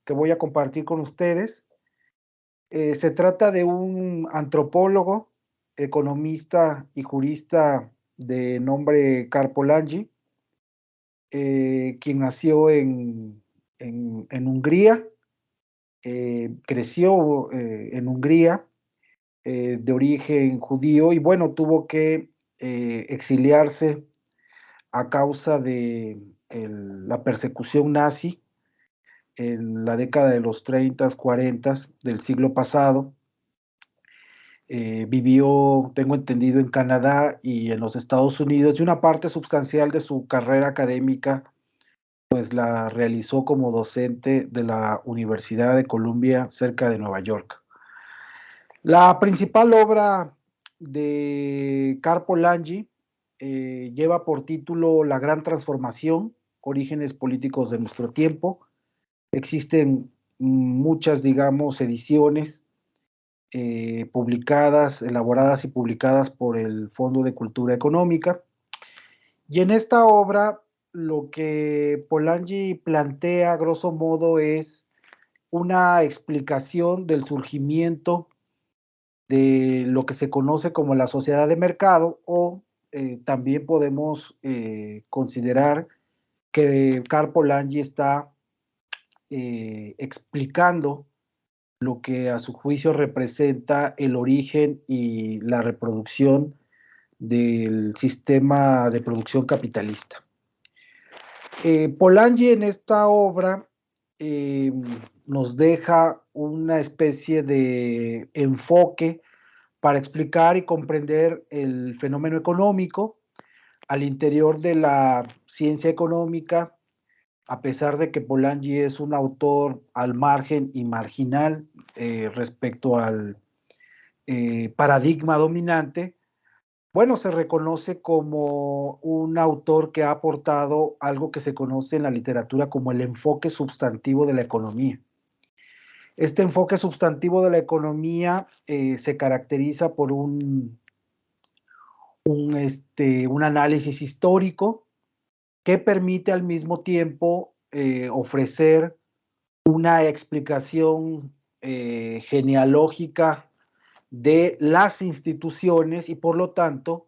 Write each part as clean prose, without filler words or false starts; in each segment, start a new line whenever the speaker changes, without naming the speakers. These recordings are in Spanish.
que voy a compartir con ustedes. Se trata de un antropólogo, economista y jurista de nombre Karl Langi, quien nació en Hungría, creció en Hungría, de origen judío, y bueno, tuvo que exiliarse a causa de la persecución nazi en la década de los 30, 40 del siglo pasado. Vivió, tengo entendido, en Canadá y en los Estados Unidos, y una parte sustancial de su carrera académica pues la realizó como docente de la Universidad de Columbia cerca de Nueva York. La principal obra de Karl Polanyi lleva por título La Gran Transformación, Orígenes Políticos de Nuestro Tiempo. Existen muchas, digamos, ediciones publicadas, elaboradas y publicadas por el Fondo de Cultura Económica. Y en esta obra lo que Polanyi plantea, a grosso modo, es una explicación del surgimiento de lo que se conoce como la sociedad de mercado, o también podemos considerar que Karl Polanyi está explicando lo que a su juicio representa el origen y la reproducción del sistema de producción capitalista. Polanyi en esta obra nos deja una especie de enfoque para explicar y comprender el fenómeno económico al interior de la ciencia económica. A pesar de que Polanyi es un autor al margen y marginal respecto al paradigma dominante, bueno, se reconoce como un autor que ha aportado algo que se conoce en la literatura como el enfoque sustantivo de la economía. Este enfoque sustantivo de la economía se caracteriza por un análisis histórico que permite al mismo tiempo ofrecer una explicación genealógica de las instituciones, y por lo tanto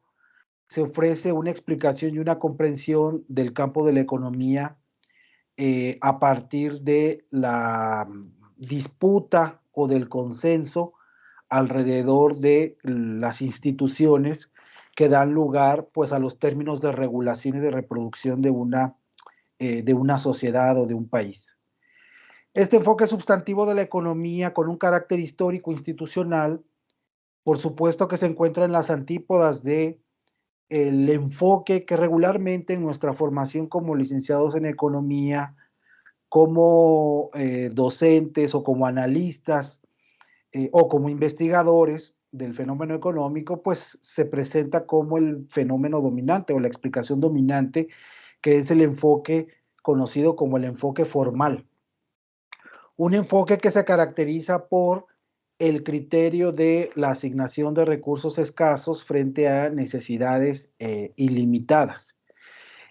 se ofrece una explicación y una comprensión del campo de la economía a partir de la disputa o del consenso alrededor de las instituciones que dan lugar pues a los términos de regulación y de reproducción de una sociedad o de un país. Este enfoque sustantivo de la economía, con un carácter histórico institucional, por supuesto que se encuentra en las antípodas de el enfoque que regularmente en nuestra formación como licenciados en economía, como docentes o como analistas o como investigadores del fenómeno económico, pues se presenta como el fenómeno dominante o la explicación dominante, que es el enfoque conocido como el enfoque formal. Un enfoque que se caracteriza por el criterio de la asignación de recursos escasos frente a necesidades ilimitadas.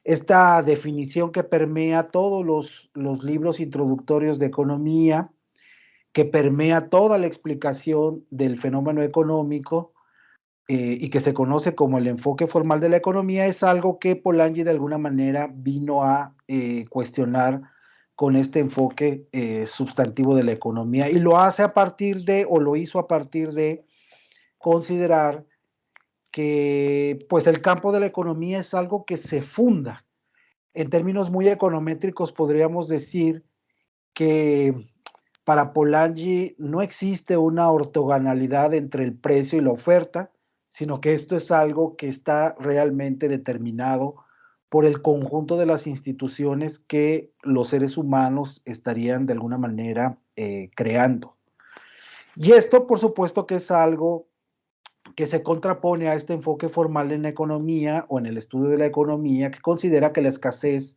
Esta definición que permea todos los libros introductorios de economía, que permea toda la explicación del fenómeno económico y que se conoce como el enfoque formal de la economía, es algo que Polanyi de alguna manera vino a cuestionar con este enfoque sustantivo de la economía, y lo hace a partir de, o lo hizo a partir de considerar que pues el campo de la economía es algo que se funda. En términos muy econométricos podríamos decir que para Polanyi no existe una ortogonalidad entre el precio y la oferta, sino que esto es algo que está realmente determinado por el conjunto de las instituciones que los seres humanos estarían de alguna manera creando. Y esto, por supuesto, que es algo que se contrapone a este enfoque formal en la economía o en el estudio de la economía, que considera que la escasez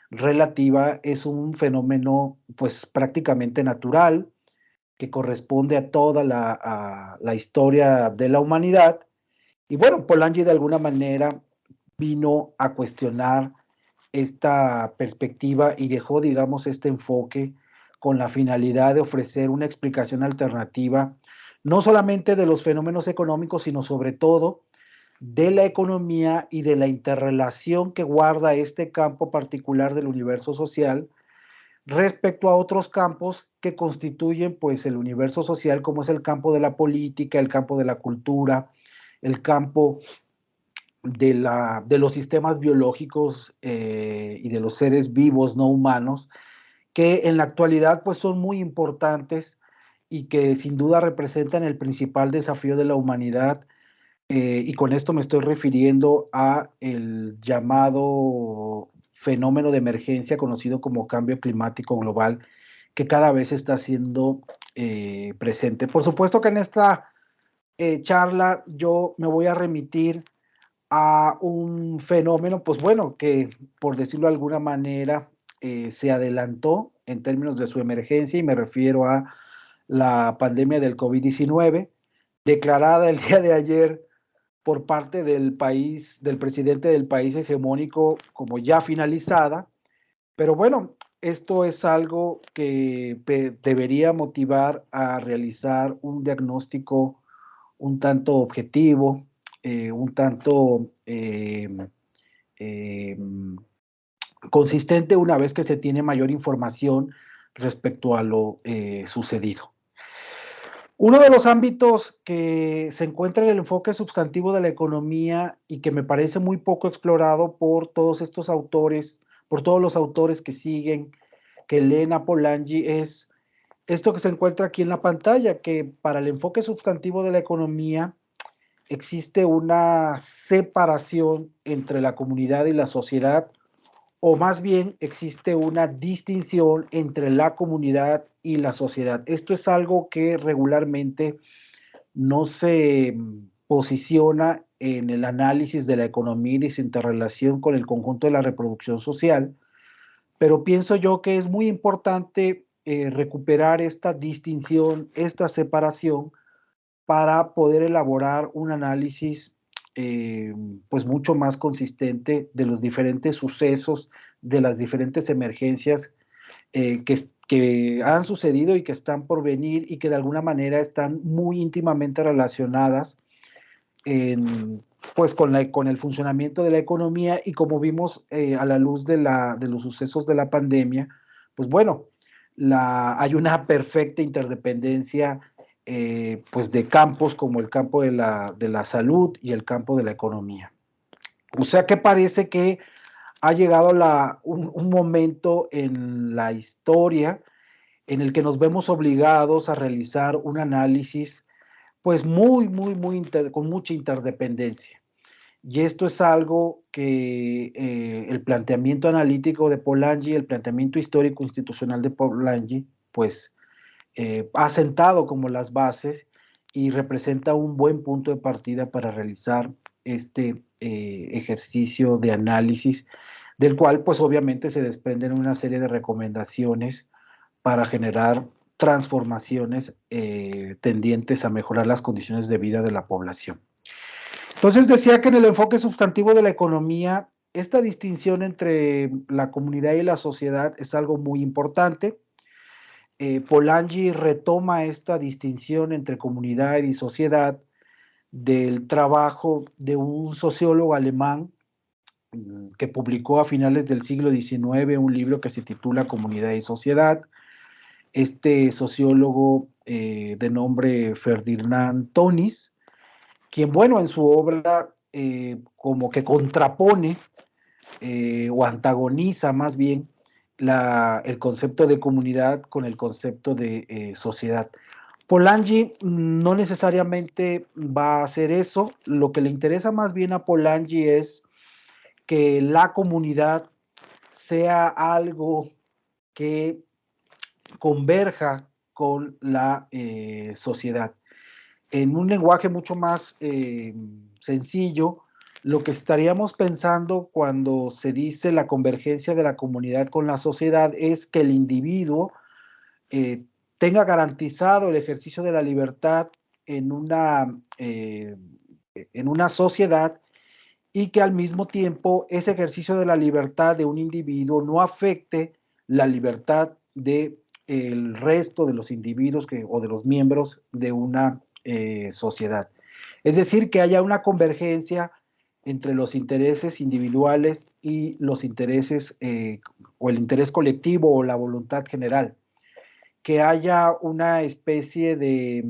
relativa es un fenómeno pues prácticamente natural, que corresponde a toda la historia de la humanidad. Y bueno, Polanyi de alguna manera vino a cuestionar esta perspectiva y dejó, digamos, este enfoque con la finalidad de ofrecer una explicación alternativa, no solamente de los fenómenos económicos, sino sobre todo de la economía y de la interrelación que guarda este campo particular del universo social respecto a otros campos que constituyen pues el universo social, como es el campo de la política, el campo de la cultura, el campo de los sistemas biológicos y de los seres vivos no humanos, que en la actualidad pues son muy importantes y que sin duda representan el principal desafío de la humanidad, y con esto me estoy refiriendo a el llamado fenómeno de emergencia conocido como cambio climático global, que cada vez está siendo presente. Por supuesto que en esta charla yo me voy a remitir a un fenómeno, pues bueno, que por decirlo de alguna manera se adelantó en términos de su emergencia, y me refiero a la pandemia del COVID-19, declarada el día de ayer por parte del país, del presidente del país hegemónico, como ya finalizada. Pero bueno, esto es algo que debería motivar a realizar un diagnóstico un tanto objetivo, un tanto eh, consistente una vez que se tiene mayor información respecto a lo sucedido. Uno de los ámbitos que se encuentra en el enfoque sustantivo de la economía y que me parece muy poco explorado por todos estos autores, por todos los autores que siguen, que leen a Polanyi, es esto que se encuentra aquí en la pantalla, que para el enfoque sustantivo de la economía existe una separación entre la comunidad y la sociedad, o más bien existe una distinción entre la comunidad y la sociedad. Esto es algo que regularmente no se posiciona en el análisis de la economía y su interrelación con el conjunto de la reproducción social, pero pienso yo que es muy importante recuperar esta distinción, esta separación, para poder elaborar un análisis pues mucho más consistente de los diferentes sucesos, de las diferentes emergencias que han sucedido y que están por venir y que de alguna manera están muy íntimamente relacionadas en, pues con el funcionamiento de la economía, y como vimos a la luz de los sucesos de la pandemia, pues bueno, hay una perfecta interdependencia pues de campos como el campo de la salud y el campo de la economía. O sea que parece que ha llegado un momento en la historia en el que nos vemos obligados a realizar un análisis pues con mucha interdependencia. Y esto es algo que el planteamiento analítico de Polanyi, el planteamiento histórico institucional de Polanyi, pues ha sentado como las bases y representa un buen punto de partida para realizar este ejercicio de análisis, del cual pues obviamente se desprenden una serie de recomendaciones para generar transformaciones tendientes a mejorar las condiciones de vida de la población. Entonces decía que en el enfoque sustantivo de la economía, esta distinción entre la comunidad y la sociedad es algo muy importante. Polanyi retoma esta distinción entre comunidad y sociedad del trabajo de un sociólogo alemán que publicó a finales del siglo XIX un libro que se titula Comunidad y Sociedad. Este sociólogo de nombre Ferdinand Tönnies, quien, bueno, en su obra como que contrapone o antagoniza más bien el concepto de comunidad con el concepto de sociedad. Polanyi no necesariamente va a hacer eso. Lo que le interesa más bien a Polanyi es que la comunidad sea algo que converja con la sociedad. En un lenguaje mucho más sencillo, lo que estaríamos pensando cuando se dice la convergencia de la comunidad con la sociedad es que el individuo eh, tenga garantizado el ejercicio de la libertad en en una sociedad, y que al mismo tiempo ese ejercicio de la libertad de un individuo no afecte la libertad de el resto de los individuos o de los miembros de una sociedad. Es decir, que haya una convergencia entre los intereses individuales y los intereses o el interés colectivo o la voluntad general, que haya una especie de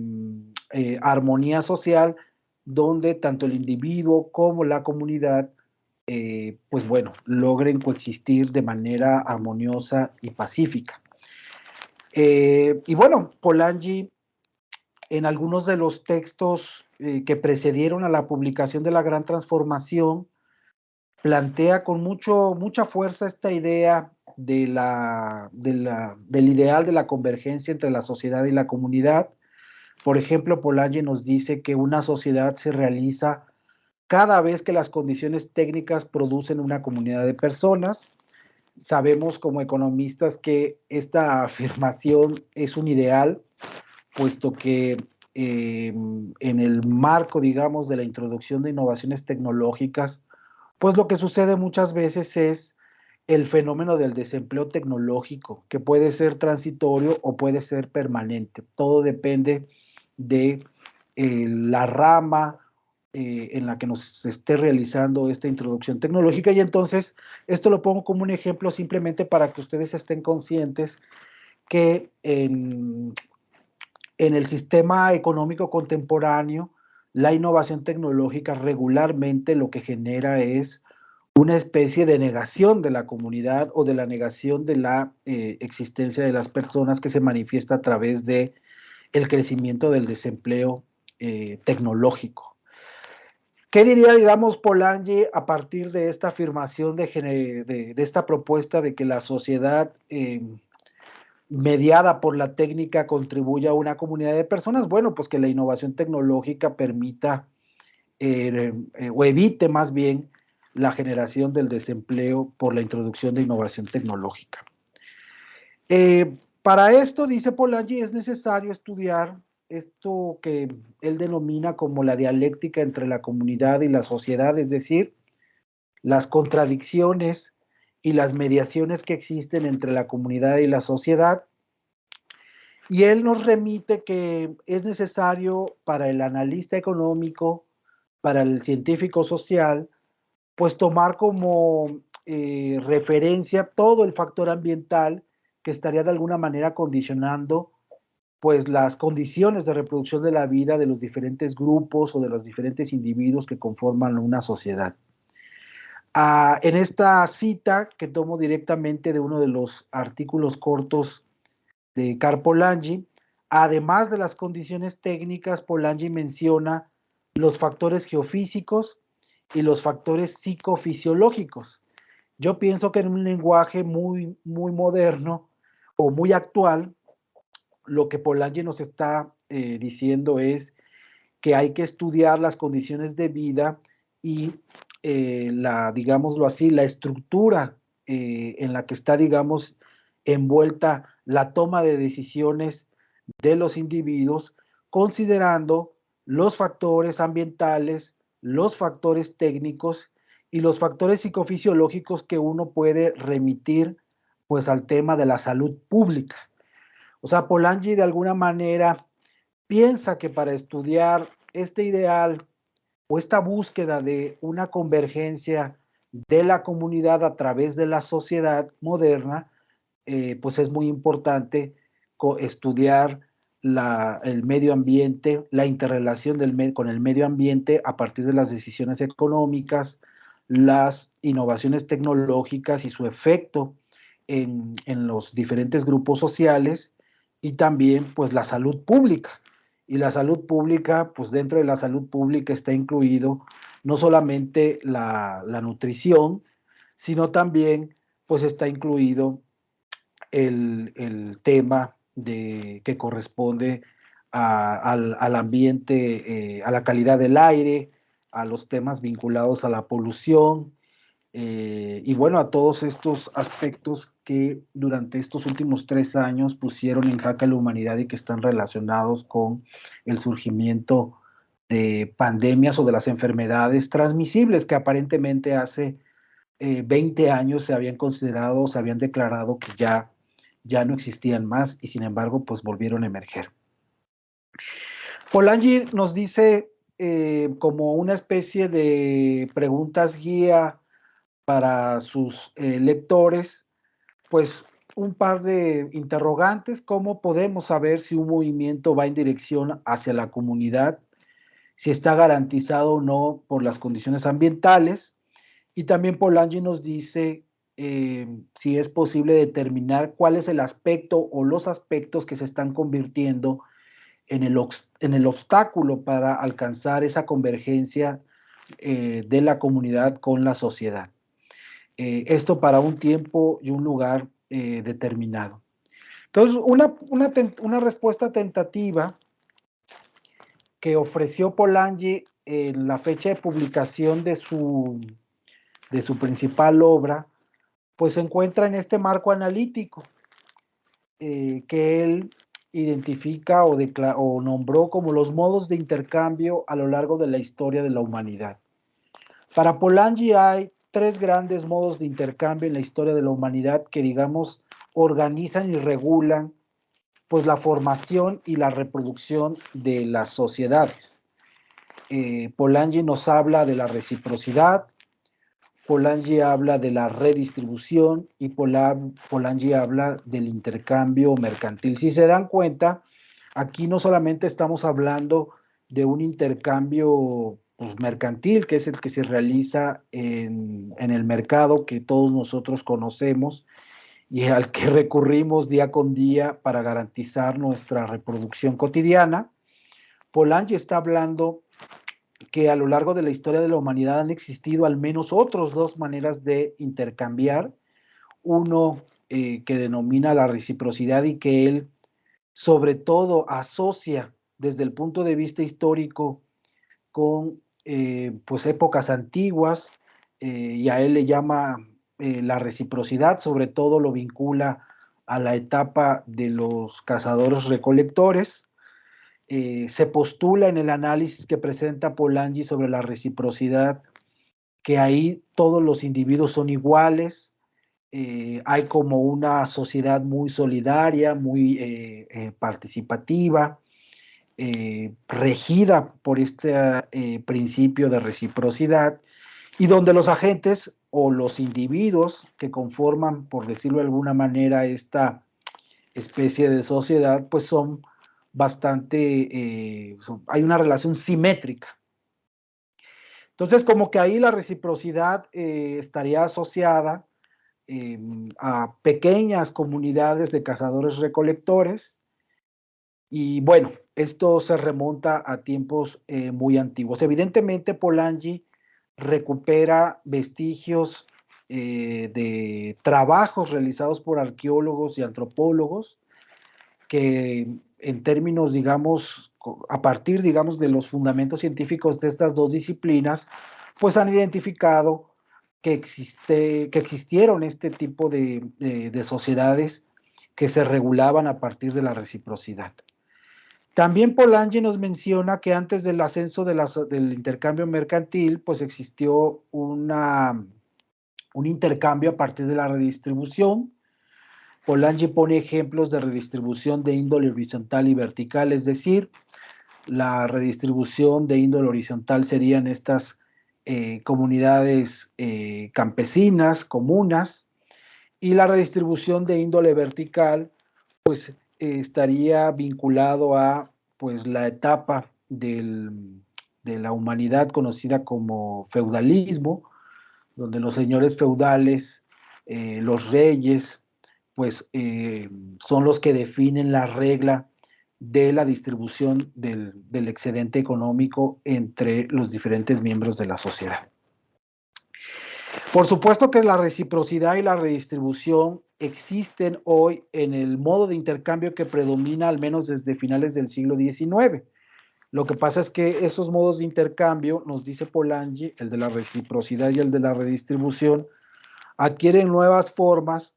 armonía social donde tanto el individuo como la comunidad, pues bueno, logren coexistir de manera armoniosa y pacífica. Y bueno, Polanyi en algunos de los textos que precedieron a la publicación de La Gran Transformación, plantea con mucha fuerza esta idea del ideal de la convergencia entre la sociedad y la comunidad. Por ejemplo, Polanyi nos dice que una sociedad se realiza cada vez que las condiciones técnicas producen una comunidad de personas. Sabemos como economistas que esta afirmación es un ideal, puesto que en el marco, digamos, de la introducción de innovaciones tecnológicas, pues lo que sucede muchas veces es el fenómeno del desempleo tecnológico, que puede ser transitorio o puede ser permanente. Todo depende de la rama en la que nos esté realizando esta introducción tecnológica. Y entonces, esto lo pongo como un ejemplo simplemente para que ustedes estén conscientes que en el sistema económico contemporáneo, la innovación tecnológica regularmente lo que genera es una especie de negación de la comunidad o de la negación de la existencia de las personas que se manifiesta a través de el crecimiento del desempleo tecnológico. ¿Qué diría, digamos, Polanyi a partir de esta afirmación de esta propuesta de que la sociedad mediada por la técnica contribuye a una comunidad de personas? Bueno, pues que la innovación tecnológica permita o evite más bien la generación del desempleo por la introducción de innovación tecnológica. Para esto, dice Polanyi, es necesario estudiar esto que él denomina como la dialéctica entre la comunidad y la sociedad, es decir, las contradicciones y las mediaciones que existen entre la comunidad y la sociedad. Y él nos remite que es necesario para el analista económico, para el científico social, pues tomar como referencia todo el factor ambiental que estaría de alguna manera condicionando pues las condiciones de reproducción de la vida de los diferentes grupos o de los diferentes individuos que conforman una sociedad. En esta cita que tomo directamente de uno de los artículos cortos de Karl Polanyi, además de las condiciones técnicas, Polanyi menciona los factores geofísicos y los factores psicofisiológicos. Yo pienso que en un lenguaje muy moderno o muy actual, lo que Polanyi nos está diciendo es que hay que estudiar las condiciones de vida y digámoslo así, la estructura en la que está, digamos, envuelta la toma de decisiones de los individuos, considerando los factores ambientales, los factores técnicos y los factores psicofisiológicos que uno puede remitir pues al tema de la salud pública. O sea, Polanyi de alguna manera piensa que para estudiar este ideal o esta búsqueda de una convergencia de la comunidad a través de la sociedad moderna, pues es muy importante estudiar el medio ambiente, la interrelación con el medio ambiente a partir de las decisiones económicas, las innovaciones tecnológicas y su efecto en los diferentes grupos sociales y también pues la salud pública. Y la salud pública, pues dentro de la salud pública está incluido no solamente la nutrición, sino también pues está incluido el tema que corresponde al ambiente, a la calidad del aire, a los temas vinculados a la polución, y bueno, a todos estos aspectos que durante estos últimos 3 años pusieron en jaque a la humanidad y que están relacionados con el surgimiento de pandemias o de las enfermedades transmisibles que aparentemente hace 20 años se habían considerado, se habían declarado que ya no existían más y sin embargo pues volvieron a emerger. Polanyi nos dice como una especie de preguntas guía para sus lectores, pues un par de interrogantes: ¿cómo podemos saber si un movimiento va en dirección hacia la comunidad? Si está garantizado o no por las condiciones ambientales. Y también Polanyi nos dice si es posible determinar cuál es el aspecto o los aspectos que se están convirtiendo en el obstáculo para alcanzar esa convergencia de la comunidad con la sociedad. Esto para un tiempo y un lugar determinado. Entonces, una respuesta tentativa que ofreció Polanyi en la fecha de publicación de su principal obra, pues se encuentra en este marco analítico que él identifica o nombró como los modos de intercambio a lo largo de la historia de la humanidad. Para Polanyi hay tres grandes modos de intercambio en la historia de la humanidad que, digamos, organizan y regulan pues la formación y la reproducción de las sociedades. Polanyi nos habla de la reciprocidad, Polanyi habla de la redistribución y Polanyi habla del intercambio mercantil. Si se dan cuenta, aquí no solamente estamos hablando de un intercambio pues, mercantil, que es el que se realiza en el mercado que todos nosotros conocemos y al que recurrimos día con día para garantizar nuestra reproducción cotidiana. Polanyi está hablando que a lo largo de la historia de la humanidad han existido al menos otras dos maneras de intercambiar. Uno que denomina la reciprocidad y que él sobre todo asocia desde el punto de vista histórico con pues épocas antiguas y a él le llama la reciprocidad, sobre todo lo vincula a la etapa de los cazadores recolectores. Se postula en el análisis que presenta Polanyi sobre la reciprocidad que ahí todos los individuos son iguales, hay como una sociedad muy solidaria, muy participativa, regida por este principio de reciprocidad, y donde los agentes o los individuos que conforman, por decirlo de alguna manera, esta especie de sociedad, pues son bastante, hay una relación simétrica. Entonces, como que ahí la reciprocidad estaría asociada a pequeñas comunidades de cazadores-recolectores, y bueno, esto se remonta a tiempos muy antiguos. Evidentemente, Polanyi recupera vestigios de trabajos realizados por arqueólogos y antropólogos que en términos, digamos, a partir, digamos, de los fundamentos científicos de estas dos disciplinas, pues han identificado que existieron este tipo de sociedades que se regulaban a partir de la reciprocidad. También Polanyi nos menciona que antes del ascenso del intercambio mercantil, pues existió un intercambio a partir de la redistribución. Polanyi pone ejemplos de redistribución de índole horizontal y vertical, es decir, la redistribución de índole horizontal serían estas comunidades campesinas, comunas, y la redistribución de índole vertical, pues estaría vinculado a pues la etapa de la humanidad conocida como feudalismo, donde los señores feudales, los reyes, pues son los que definen la regla de la distribución del excedente económico entre los diferentes miembros de la sociedad. Por supuesto que la reciprocidad y la redistribución existen hoy en el modo de intercambio que predomina al menos desde finales del siglo XIX. Lo que pasa es que esos modos de intercambio, nos dice Polanyi, el de la reciprocidad y el de la redistribución, adquieren nuevas formas,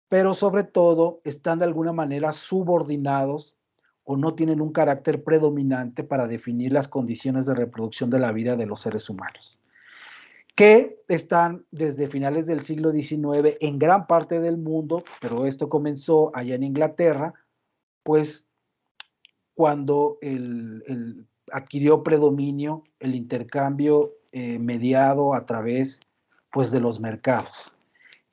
pero sobre todo están de alguna manera subordinados o no tienen un carácter predominante para definir las condiciones de reproducción de la vida de los seres humanos. que están desde finales del siglo XIX en gran parte del mundo, pero esto comenzó allá en Inglaterra, pues cuando adquirió predominio el intercambio mediado a través pues, de los mercados.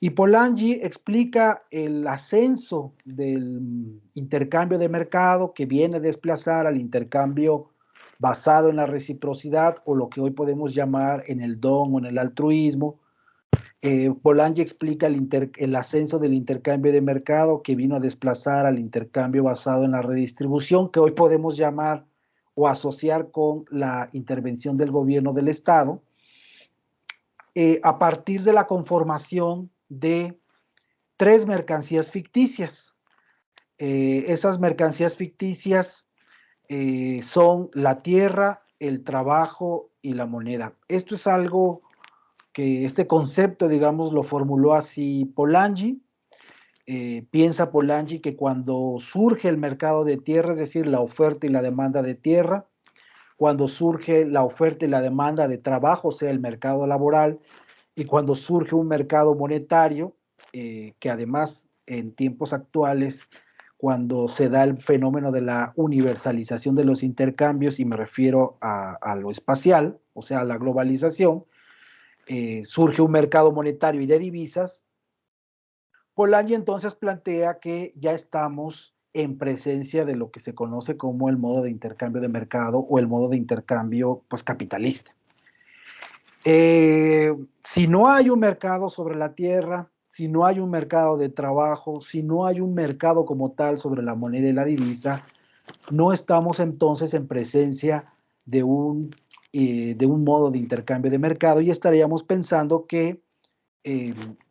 Y Polanyi explica el ascenso del intercambio de mercado que viene a desplazar al intercambio basado en la reciprocidad o lo que hoy podemos llamar en el don o en el altruismo. Polanyi explica el ascenso del intercambio de mercado que vino a desplazar al intercambio basado en la redistribución, que hoy podemos llamar o asociar con la intervención del gobierno del Estado, a partir de la conformación de tres mercancías ficticias. Esas mercancías ficticias son la tierra, el trabajo y la moneda. Esto es algo que este concepto, digamos, lo formuló así Polanyi. Piensa Polanyi que cuando surge el mercado de tierra, es decir, la oferta y la demanda de tierra, cuando surge la oferta y la demanda de trabajo, o sea, el mercado laboral, y cuando surge un mercado monetario, que además en tiempos actuales, cuando se da el fenómeno de la universalización de los intercambios, y me refiero a lo espacial, o sea, a la globalización, surge un mercado monetario y de divisas. Polanyi entonces plantea que ya estamos en presencia de lo que se conoce como el modo de intercambio de mercado o el modo de intercambio pues, capitalista. Si no hay un mercado sobre la tierra, si no hay un mercado de trabajo, si no hay un mercado como tal sobre la moneda y la divisa, no estamos entonces en presencia de un modo de intercambio de mercado y estaríamos pensando que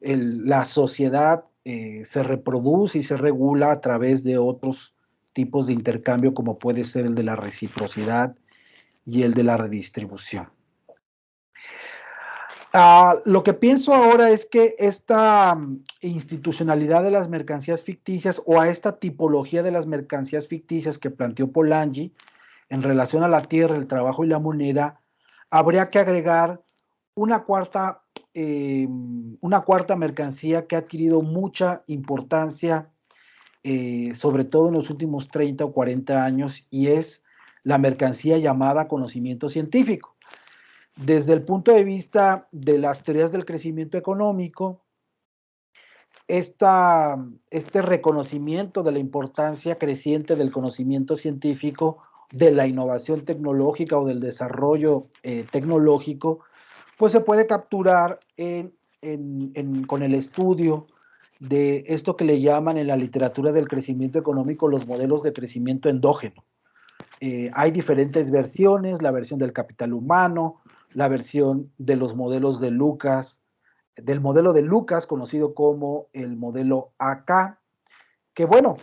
la sociedad se reproduce y se regula a través de otros tipos de intercambio como puede ser el de la reciprocidad y el de la redistribución. Lo que pienso ahora es que esta institucionalidad de las mercancías ficticias o a esta tipología de las mercancías ficticias que planteó Polanyi en relación a la tierra, el trabajo y la moneda, habría que agregar una cuarta mercancía que ha adquirido mucha importancia, sobre todo en los últimos 30 o 40 años, y es la mercancía llamada conocimiento científico. Desde el punto de vista de las teorías del crecimiento económico, este reconocimiento de la importancia creciente del conocimiento científico, de la innovación tecnológica o del desarrollo tecnológico, pues se puede capturar con el estudio de esto que le llaman en la literatura del crecimiento económico los modelos de crecimiento endógeno. Hay diferentes versiones, la versión del capital humano, la versión de los modelos de Lucas, del modelo de Lucas, conocido como el modelo AK, que bueno,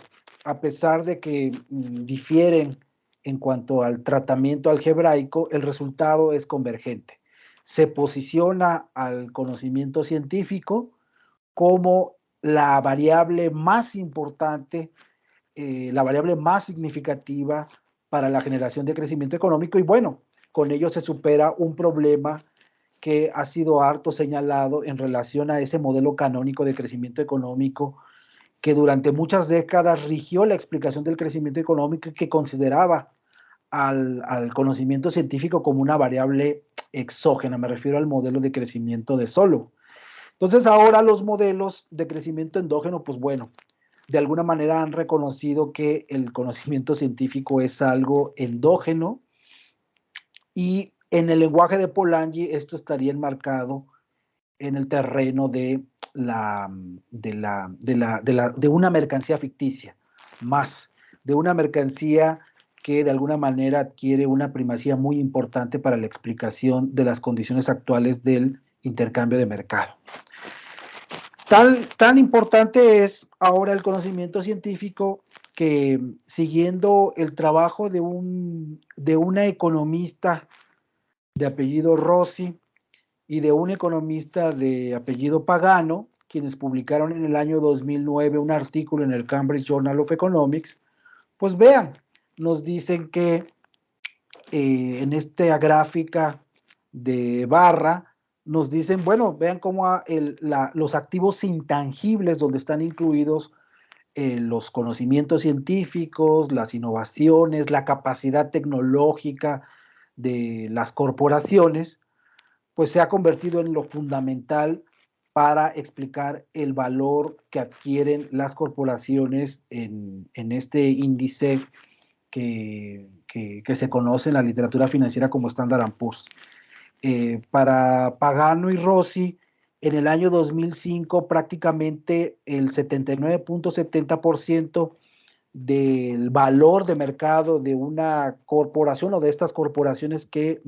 a pesar de que difieren en cuanto al tratamiento algebraico, el resultado es convergente. Se posiciona al conocimiento científico como la variable más importante, la variable más significativa para la generación de crecimiento económico y bueno, con ello se supera un problema que ha sido harto señalado en relación a ese modelo canónico de crecimiento económico que durante muchas décadas rigió la explicación del crecimiento económico y que consideraba al conocimiento científico como una variable exógena, me refiero al modelo de crecimiento de Solow. Entonces ahora los modelos de crecimiento endógeno, pues bueno, de alguna manera han reconocido que el conocimiento científico es algo endógeno y en el lenguaje de Polanyi esto estaría enmarcado en el terreno de una mercancía ficticia, más de una mercancía que de alguna manera adquiere una primacía muy importante para la explicación de las condiciones actuales del intercambio de mercado. Tan importante es ahora el conocimiento científico que siguiendo el trabajo de una economista de apellido Rossi y de un economista de apellido Pagano, quienes publicaron en el año 2009 un artículo en el Cambridge Journal of Economics, pues vean, nos dicen que en esta gráfica de barra nos dicen, bueno, vean cómo los activos intangibles donde están incluidos los conocimientos científicos, las innovaciones, la capacidad tecnológica de las corporaciones, pues se ha convertido en lo fundamental para explicar el valor que adquieren las corporaciones en este índice que se conoce en la literatura financiera como Standard & Poor's. Para Pagano y Rossi, en el año 2005 prácticamente el 79.70% del valor de mercado de una corporación o de estas corporaciones que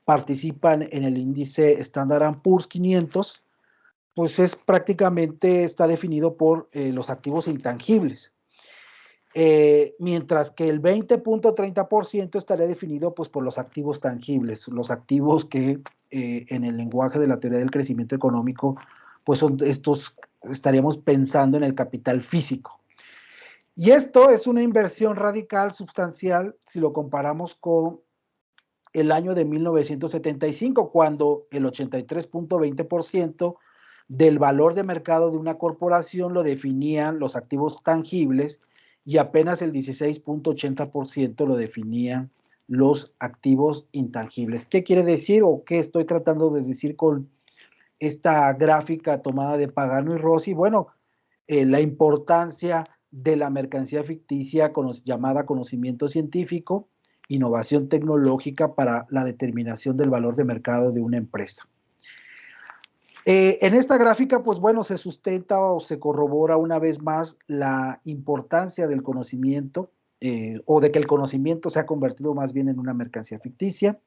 participan en el índice Standard & Poor's 500, pues es prácticamente está definido por los activos intangibles. Mientras que el 20.30% estaría definido pues, por los activos tangibles, los activos que en el lenguaje de la teoría del crecimiento económico, pues son estos, estaríamos pensando en el capital físico. Y esto es una inversión radical, sustancial, si lo comparamos con el año de 1975, cuando el 83.20% del valor de mercado de una corporación lo definían los activos tangibles y apenas el 16.80% lo definían los activos intangibles. ¿Qué quiere decir o qué estoy tratando de decir con esta gráfica tomada de Pagano y Rossi? Bueno, la importancia de la mercancía ficticia llamada conocimiento científico, innovación tecnológica para la determinación del valor de mercado de una empresa. En esta gráfica, pues bueno, se sustenta o se corrobora una vez más la importancia del conocimiento o de que el conocimiento se ha convertido más bien en una mercancía ficticia.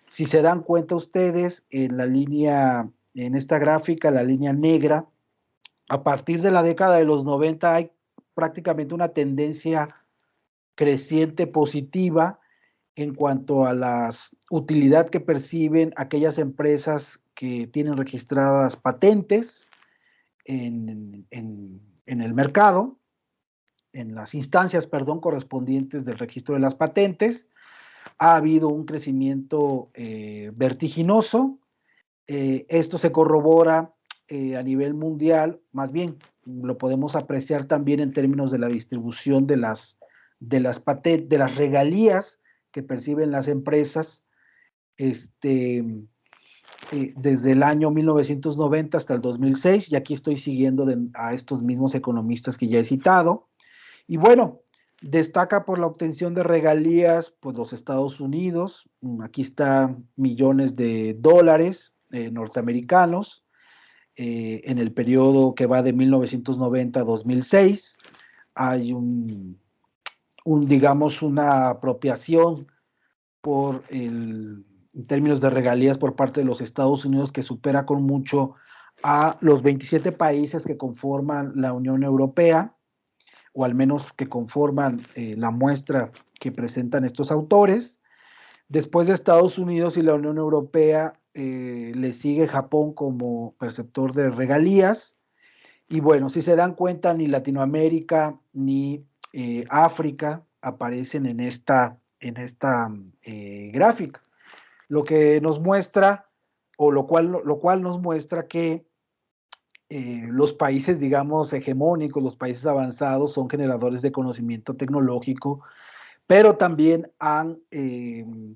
Si se dan cuenta ustedes, en la línea, en esta gráfica, la línea negra, a partir de la década de los 90 hay prácticamente una tendencia creciente positiva en cuanto a la utilidad que perciben aquellas empresas que tienen registradas patentes en el mercado, en las instancias, perdón, correspondientes del registro de las patentes. Ha habido un crecimiento vertiginoso. Esto se corrobora a nivel mundial, más bien lo podemos apreciar también en términos de la distribución de las patentes, de las regalías que perciben las empresas desde el año 1990 hasta el 2006, y aquí estoy siguiendo a estos mismos economistas que ya he citado. Y bueno, destaca por la obtención de regalías pues los Estados Unidos, aquí están millones de dólares norteamericanos en el periodo que va de 1990 a 2006. Hay digamos, una apropiación en términos de regalías por parte de los Estados Unidos que supera con mucho a los 27 países que conforman la Unión Europea, o al menos que conforman la muestra que presentan estos autores. Después de Estados Unidos y la Unión Europea, le sigue Japón como perceptor de regalías. Y bueno, si se dan cuenta, ni Latinoamérica ni África aparecen en esta gráfica, lo que nos muestra, o lo cual nos muestra que los países, digamos, hegemónicos, los países avanzados son generadores de conocimiento tecnológico, pero también han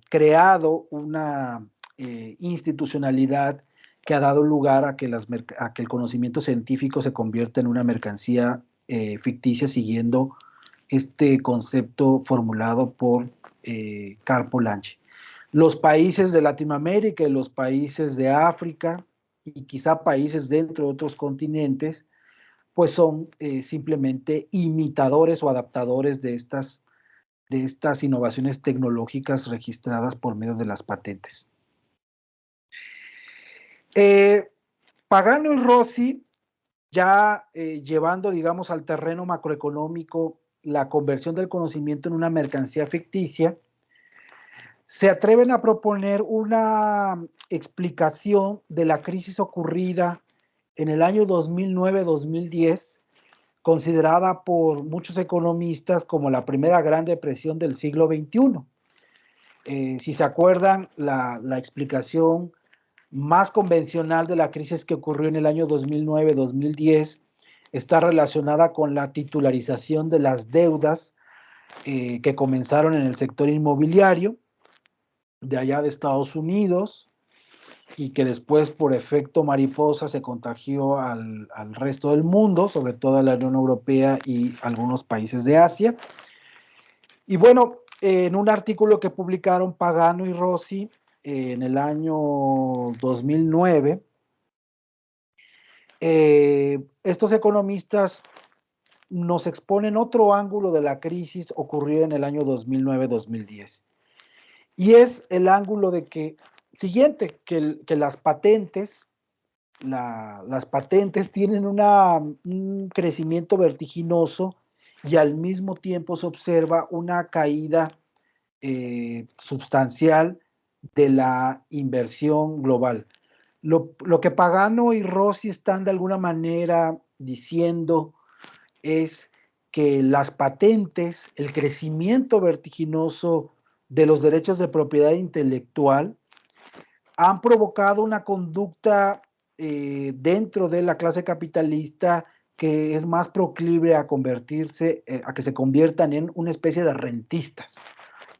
creado una institucionalidad que ha dado lugar a que el conocimiento científico se convierta en una mercancía ficticia, siguiendo este concepto formulado por Karl Polanyi. Los países de Latinoamérica y los países de África y quizá países dentro de otros continentes, pues son simplemente imitadores o adaptadores de estas innovaciones tecnológicas registradas por medio de las patentes. Pagano y Rossi, ya llevando, digamos, al terreno macroeconómico la conversión del conocimiento en una mercancía ficticia, se atreven a proponer una explicación de la crisis ocurrida en el año 2009-2010, considerada por muchos economistas como la primera gran depresión del siglo XXI. Si se acuerdan, la explicación más convencional de la crisis que ocurrió en el año 2009-2010 está relacionada con la titularización de las deudas que comenzaron en el sector inmobiliario de allá de Estados Unidos y que después por efecto mariposa se contagió al resto del mundo, sobre todo a la Unión Europea y algunos países de Asia. Y bueno, en un artículo que publicaron Pagano y Rossi en el año 2009, estos economistas nos exponen otro ángulo de la crisis ocurrida en el año 2009-2010. Y es el ángulo de que, siguiente, que las patentes, las patentes tienen un crecimiento vertiginoso y al mismo tiempo se observa una caída sustancial de la inversión global. Lo que Pagano y Rossi están de alguna manera diciendo es que las patentes, el crecimiento vertiginoso de los derechos de propiedad intelectual han provocado una conducta dentro de la clase capitalista que es más proclive a convertirse, a que se conviertan en una especie de rentistas.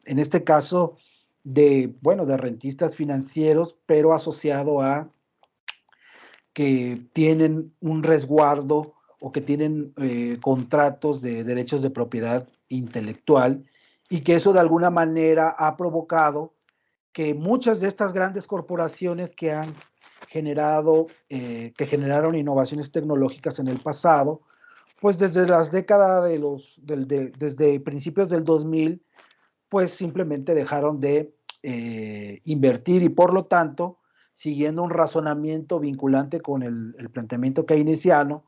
En este caso, de rentistas financieros, pero asociado a que tienen un resguardo o que tienen contratos de derechos de propiedad intelectual y que eso de alguna manera ha provocado que muchas de estas grandes corporaciones que han generado, que generaron innovaciones tecnológicas en el pasado, pues desde las décadas desde principios del 2000, pues simplemente dejaron de invertir y por lo tanto, siguiendo un razonamiento vinculante con el planteamiento keynesiano,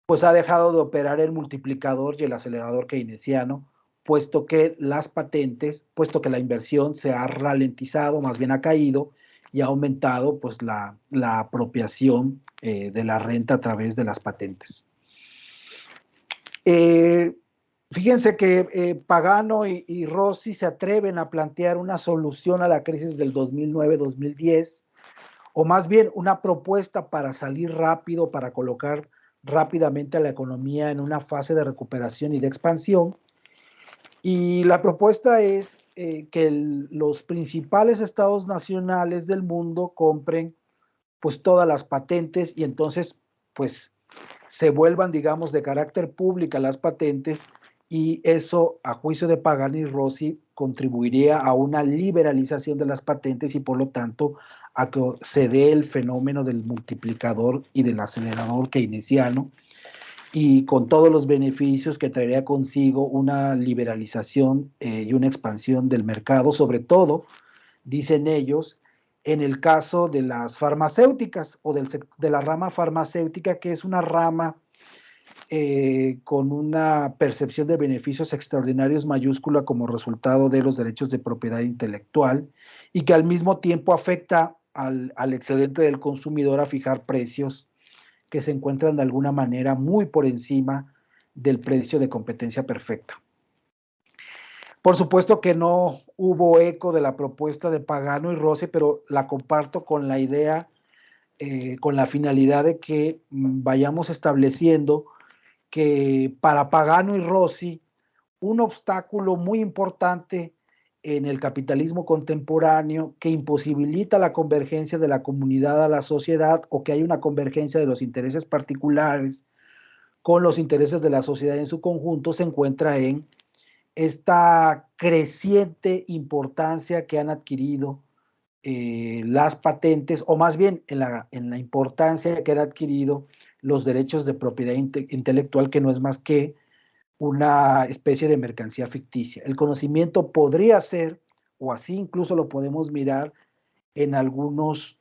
pues ha dejado de operar el multiplicador y el acelerador keynesiano, puesto que las patentes, puesto que la inversión se ha ralentizado, más bien ha caído y ha aumentado pues la apropiación de la renta a través de las patentes. Fíjense que Pagano y Rossi se atreven a plantear una solución a la crisis del 2009-2010, o más bien una propuesta para salir rápido, para colocar rápidamente a la economía en una fase de recuperación y de expansión. Y la propuesta es que los principales estados nacionales del mundo compren pues todas las patentes y entonces pues se vuelvan, digamos, de carácter público las patentes y eso, a juicio de Pagano y Rossi, contribuiría a una liberalización de las patentes y por lo tanto a que se dé el fenómeno del multiplicador y del acelerador keynesiano y con todos los beneficios que traería consigo una liberalización y una expansión del mercado, sobre todo, dicen ellos, en el caso de las farmacéuticas o de la rama farmacéutica, que es una rama con una percepción de beneficios extraordinarios mayúscula como resultado de los derechos de propiedad intelectual y que al mismo tiempo afecta al excedente del consumidor a fijar precios que se encuentran de alguna manera muy por encima del precio de competencia perfecta. Por supuesto que no hubo eco de la propuesta de Pagano y Rossi, pero la comparto con la idea, con la finalidad de que vayamos estableciendo que para Pagano y Rossi, un obstáculo muy importante en el capitalismo contemporáneo que imposibilita la convergencia de la comunidad a la sociedad o que hay una convergencia de los intereses particulares con los intereses de la sociedad en su conjunto se encuentra en esta creciente importancia que han adquirido las patentes, o más bien en la importancia que han adquirido los derechos de propiedad intelectual, que no es más que una especie de mercancía ficticia. El conocimiento podría ser, o así incluso lo podemos mirar en algunos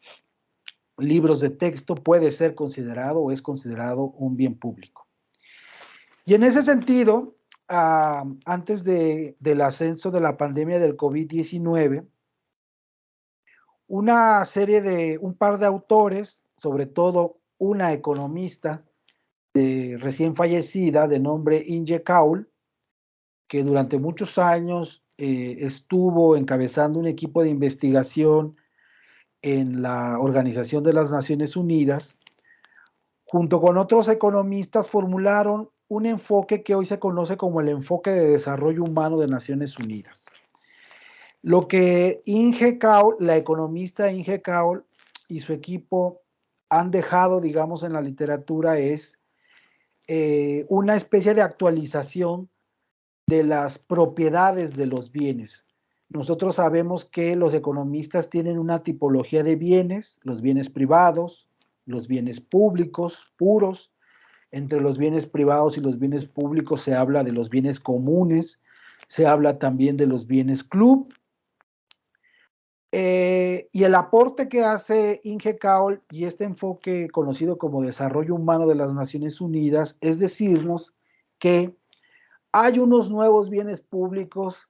libros de texto, puede ser considerado o es considerado un bien público. Y en ese sentido, antes del ascenso de la pandemia del COVID-19, un par de autores, sobre todo una economista recién fallecida de nombre Inge Kaul, que durante muchos años estuvo encabezando un equipo de investigación en la Organización de las Naciones Unidas, junto con otros economistas, formularon un enfoque que hoy se conoce como el enfoque de desarrollo humano de Naciones Unidas. Lo que Inge Kaul, la economista Inge Kaul y su equipo han dejado, digamos, en la literatura es una especie de actualización de las propiedades de los bienes. Nosotros sabemos que los economistas tienen una tipología de bienes, los bienes privados, los bienes públicos puros. Entre los bienes privados y los bienes públicos se habla de los bienes comunes, se habla también de los bienes club. Y el aporte que hace Inge Kaul y este enfoque conocido como desarrollo humano de las Naciones Unidas es decirnos que hay unos nuevos bienes públicos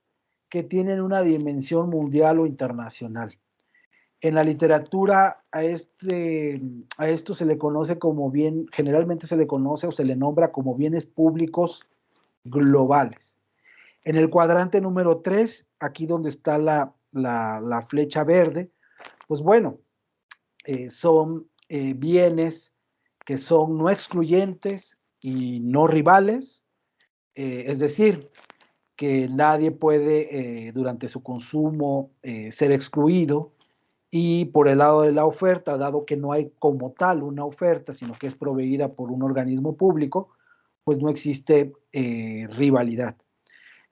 que tienen una dimensión mundial o internacional. En la literatura a esto se le conoce como bien, generalmente se le conoce o se le nombra como bienes públicos globales. En el cuadrante número 3, aquí donde está la flecha verde, pues bueno, son bienes que son no excluyentes y no rivales, es decir, que nadie puede durante su consumo ser excluido, y por el lado de la oferta, dado que no hay como tal una oferta, sino que es proveída por un organismo público, pues no existe rivalidad.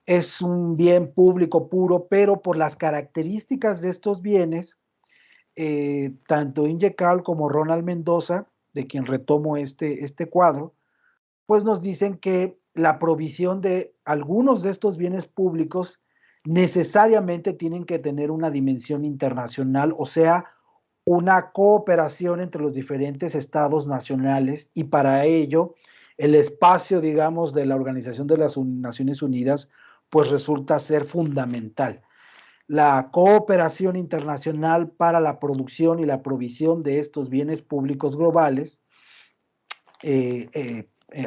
Es un bien público puro, pero por las características de estos bienes, tanto Inge Kaul como Ronald Mendoza, de quien retomo este cuadro, pues nos dicen que la provisión de algunos de estos bienes públicos necesariamente tienen que tener una dimensión internacional, o sea, una cooperación entre los diferentes estados nacionales, y para ello el espacio, digamos, de la Organización de las Naciones Unidas, pues resulta ser fundamental. La cooperación internacional para la producción y la provisión de estos bienes públicos globales,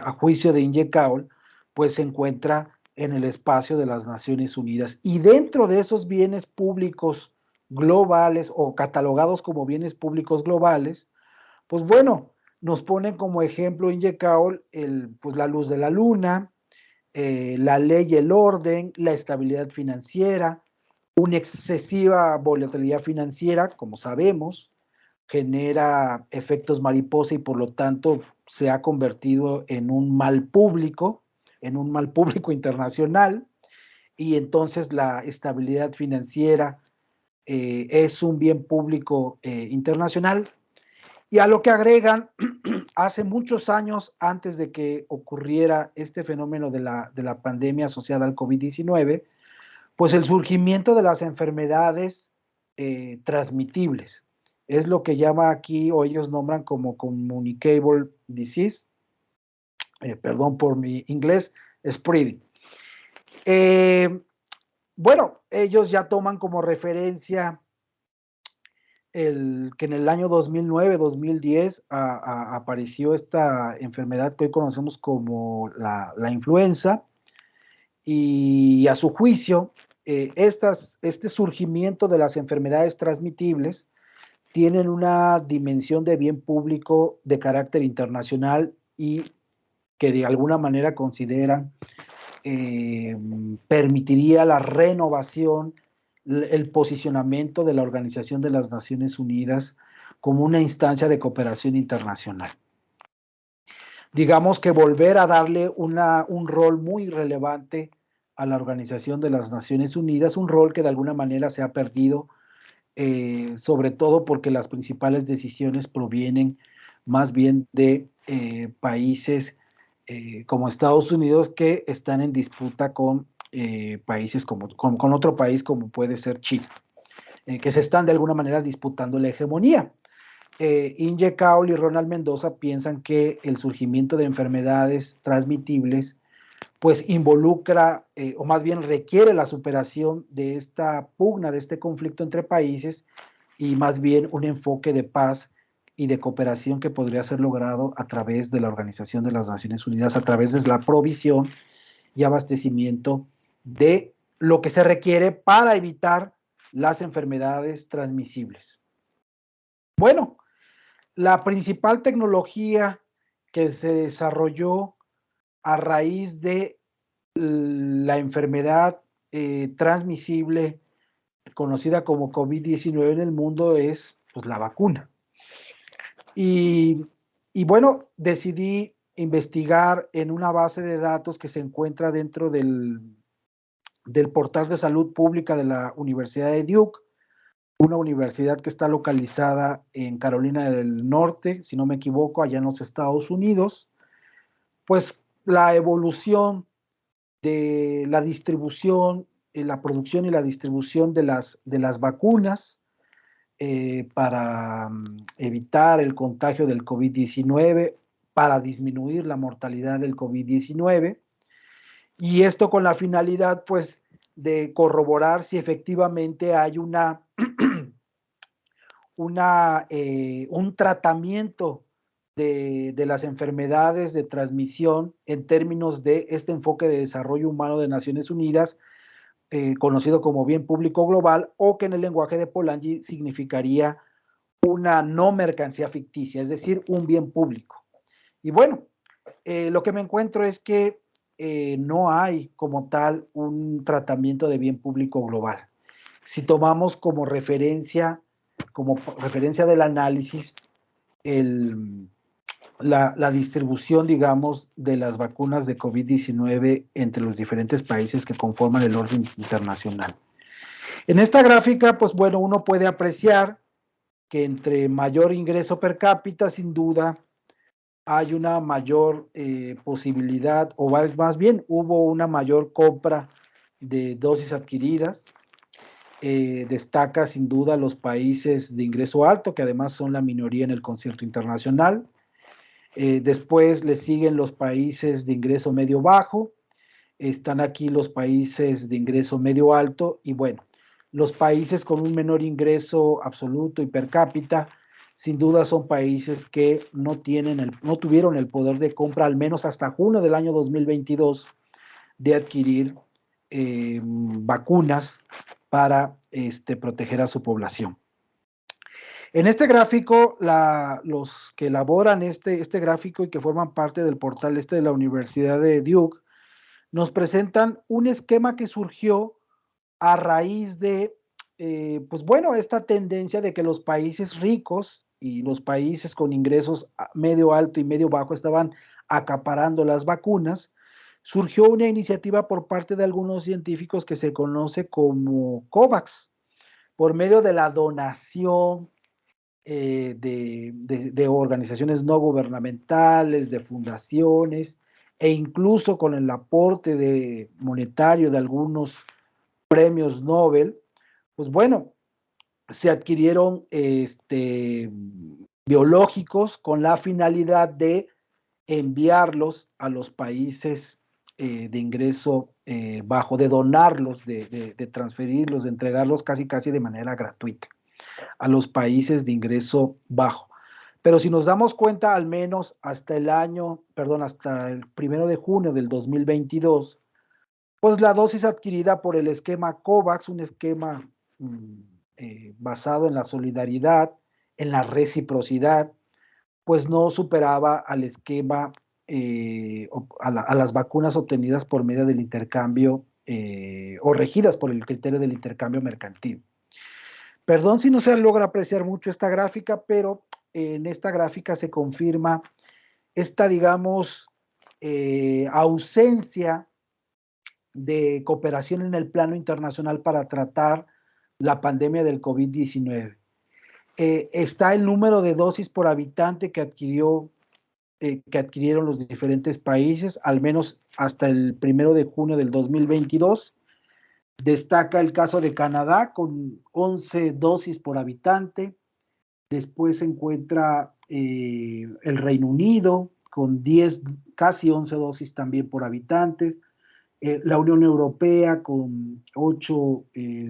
a juicio de Inge Kaul, pues se encuentra en el espacio de las Naciones Unidas. Y dentro de esos bienes públicos globales o catalogados como bienes públicos globales, pues bueno, nos ponen como ejemplo Inge Kaul pues la luz de la luna, la ley y el orden, la estabilidad financiera, una excesiva volatilidad financiera, como sabemos, genera efectos mariposa y por lo tanto se ha convertido en un mal público internacional, y entonces la estabilidad financiera es un bien público internacional. Y a lo que agregan, hace muchos años antes de que ocurriera este fenómeno de la pandemia asociada al COVID-19, pues el surgimiento de las enfermedades transmitibles. Es lo que llama aquí, o ellos nombran como communicable disease, perdón por mi inglés, spreading. Bueno, ellos ya toman como referencia que en el año 2009-2010 apareció esta enfermedad que hoy conocemos como la influenza, y a su juicio, este surgimiento de las enfermedades transmitibles tienen una dimensión de bien público de carácter internacional y que de alguna manera consideran permitiría la renovación, el posicionamiento de la Organización de las Naciones Unidas como una instancia de cooperación internacional. Digamos que volver a darle un rol muy relevante a la Organización de las Naciones Unidas, un rol que de alguna manera se ha perdido, sobre todo porque las principales decisiones provienen más bien de países como Estados Unidos, que están en disputa con países con otro país como puede ser China, que se están de alguna manera disputando la hegemonía. Inge Kaul y Ronald Mendoza piensan que el surgimiento de enfermedades transmitibles pues involucra, o más bien requiere la superación de esta pugna, de este conflicto entre países, y más bien un enfoque de paz y de cooperación que podría ser logrado a través de la Organización de las Naciones Unidas, a través de la provisión y abastecimiento de lo que se requiere para evitar las enfermedades transmisibles. Bueno, la principal tecnología que se desarrolló a raíz de la enfermedad transmisible conocida como COVID-19 en el mundo es pues, la vacuna. Y, y bueno, decidí investigar en una base de datos que se encuentra dentro del portal de salud pública de la Universidad de Duke, una universidad que está localizada en Carolina del Norte, si no me equivoco, allá en los Estados Unidos, pues la evolución de la distribución, la producción y la distribución de las vacunas para evitar el contagio del COVID-19, para disminuir la mortalidad del COVID-19, y esto con la finalidad, pues, de corroborar si efectivamente hay un tratamiento de las enfermedades de transmisión en términos de este enfoque de desarrollo humano de Naciones Unidas, conocido como bien público global, o que en el lenguaje de Polanyi significaría una no mercancía ficticia, es decir, un bien público. Y bueno, lo que me encuentro es que no hay como tal un tratamiento de bien público global. Si tomamos como referencia del análisis, la distribución, digamos, de las vacunas de COVID-19 entre los diferentes países que conforman el orden internacional. En esta gráfica, pues bueno, uno puede apreciar que entre mayor ingreso per cápita, sin duda, hay una mayor posibilidad, o más bien hubo una mayor compra de dosis adquiridas. Destaca sin duda los países de ingreso alto, que además son la minoría en el concierto internacional. Después le siguen los países de ingreso medio bajo, están aquí los países de ingreso medio alto y bueno, los países con un menor ingreso absoluto y per cápita, sin duda son países que no tuvieron el poder de compra, al menos hasta junio del año 2022, de adquirir vacunas para proteger a su población. En este gráfico, los que elaboran este gráfico y que forman parte del portal de la Universidad de Duke, nos presentan un esquema que surgió a raíz de, pues bueno, esta tendencia de que los países ricos y los países con ingresos medio alto y medio bajo estaban acaparando las vacunas. Surgió una iniciativa por parte de algunos científicos que se conoce como COVAX, por medio de la donación de organizaciones no gubernamentales, de fundaciones, e incluso con el aporte monetario de algunos premios Nobel, pues bueno, se adquirieron biológicos con la finalidad de enviarlos a los países de ingreso bajo, de donarlos, de transferirlos, de entregarlos casi de manera gratuita a los países de ingreso bajo. Pero si nos damos cuenta, al menos hasta hasta el 1 de junio del 2022, pues la dosis adquirida por el esquema COVAX, un esquema basado en la solidaridad, en la reciprocidad, pues no superaba al esquema, a las vacunas obtenidas por medio del intercambio o regidas por el criterio del intercambio mercantil. Perdón si no se logra apreciar mucho esta gráfica, pero en esta gráfica se confirma esta, digamos, ausencia de cooperación en el plano internacional para tratar la pandemia del COVID-19. Está el número de dosis por habitante que adquirieron los diferentes países, al menos hasta el 1 de junio del 2022. Destaca el caso de Canadá con 11 dosis por habitante. Después se encuentra el Reino Unido con 10, casi 11 dosis también por habitantes. La Unión Europea con 8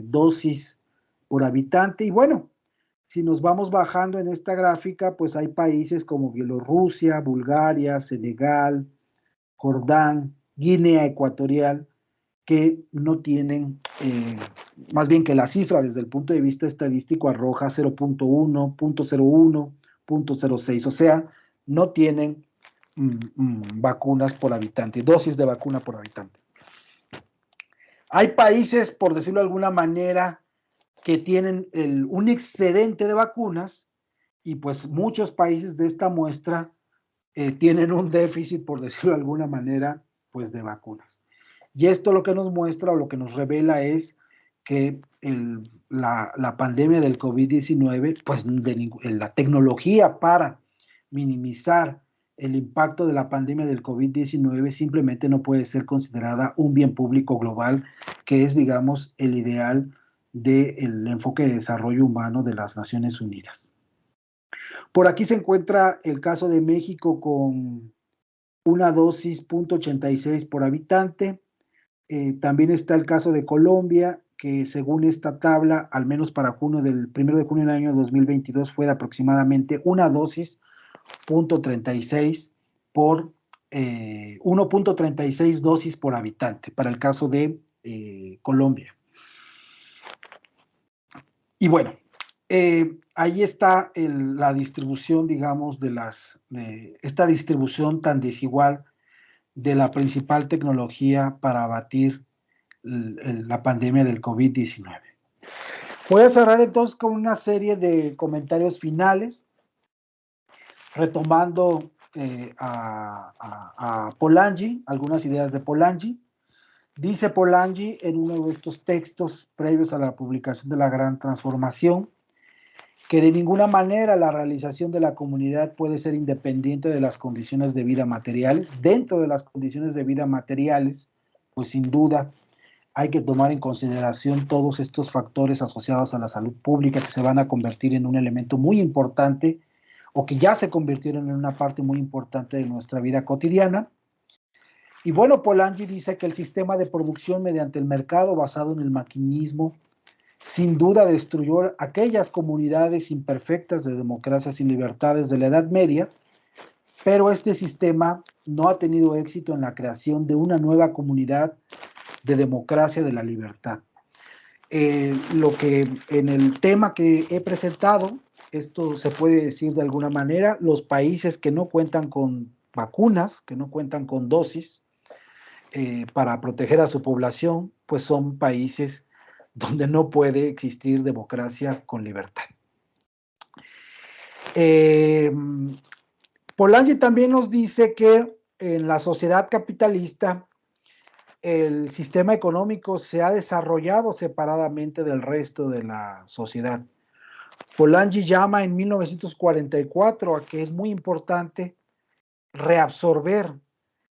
dosis por habitante. Y bueno, si nos vamos bajando en esta gráfica, pues hay países como Bielorrusia, Bulgaria, Senegal, Jordán, Guinea Ecuatorial, que no tienen, más bien que la cifra desde el punto de vista estadístico arroja 0.1, 0.01, 0.06, o sea, no tienen vacunas por habitante, dosis de vacuna por habitante. Hay países, por decirlo de alguna manera, que tienen un excedente de vacunas y pues muchos países de esta muestra tienen un déficit, por decirlo de alguna manera, pues de vacunas. Y esto lo que nos muestra o lo que nos revela es que la pandemia del COVID-19, pues la tecnología para minimizar el impacto de la pandemia del COVID-19 simplemente no puede ser considerada un bien público global, que es, digamos, el ideal del enfoque de desarrollo humano de las Naciones Unidas. Por aquí se encuentra el caso de México con una dosis .86 por habitante. También está el caso de Colombia, que según esta tabla, al menos para junio del 1 de junio del año 2022, fue de aproximadamente una dosis .36 por 1.36 dosis por habitante, para el caso de Colombia. Y bueno, ahí está la distribución, digamos, de esta distribución tan desigual de la principal tecnología para abatir la pandemia del COVID-19. Voy a cerrar entonces con una serie de comentarios finales, retomando a Polanyi, algunas ideas de Polanyi. Dice Polanyi en uno de estos textos previos a la publicación de la Gran Transformación, que de ninguna manera la realización de la comunidad puede ser independiente de las condiciones de vida materiales. Dentro de las condiciones de vida materiales, pues sin duda hay que tomar en consideración todos estos factores asociados a la salud pública que se van a convertir en un elemento muy importante o que ya se convirtieron en una parte muy importante de nuestra vida cotidiana. Y bueno, Polanyi dice que el sistema de producción mediante el mercado basado en el maquinismo sin duda destruyó aquellas comunidades imperfectas de democracias y libertades de la Edad Media, pero este sistema no ha tenido éxito en la creación de una nueva comunidad de democracia de la libertad. Lo que en el tema que he presentado, esto se puede decir de alguna manera, los países que no cuentan con vacunas, que no cuentan con dosis para proteger a su población, pues son países donde no puede existir democracia con libertad. Polanyi también nos dice que en la sociedad capitalista el sistema económico se ha desarrollado separadamente del resto de la sociedad. Polanyi llama en 1944 a que es muy importante reabsorber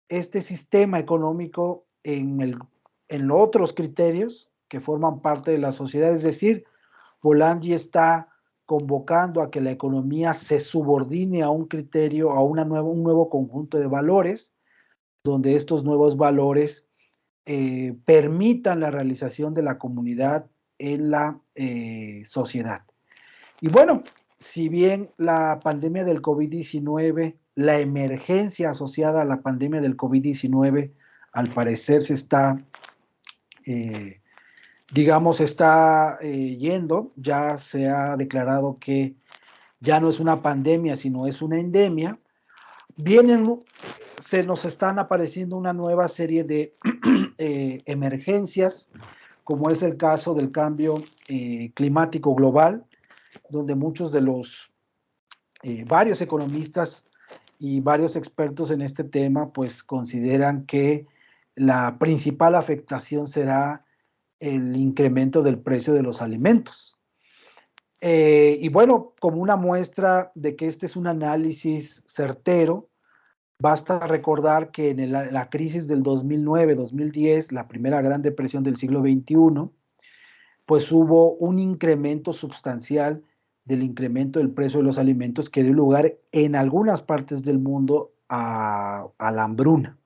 este sistema económico en otros criterios que forman parte de la sociedad, es decir, Polanyi está convocando a que la economía se subordine a un criterio, a un nuevo conjunto de valores, donde estos nuevos valores permitan la realización de la comunidad en la sociedad. Y bueno, si bien la pandemia del COVID-19, la emergencia asociada a la pandemia del COVID-19, al parecer se está digamos, está yendo, ya se ha declarado que ya no es una pandemia, sino es una endemia, se nos están apareciendo una nueva serie de emergencias, como es el caso del cambio climático global, donde muchos de los varios economistas y varios expertos en este tema, pues consideran que la principal afectación será el incremento del precio de los alimentos. Y bueno, como una muestra de que este es un análisis certero, basta recordar que en la crisis del 2009-2010, la primera gran depresión del siglo XXI, pues hubo un incremento sustancial del incremento del precio de los alimentos que dio lugar en algunas partes del mundo a la hambruna.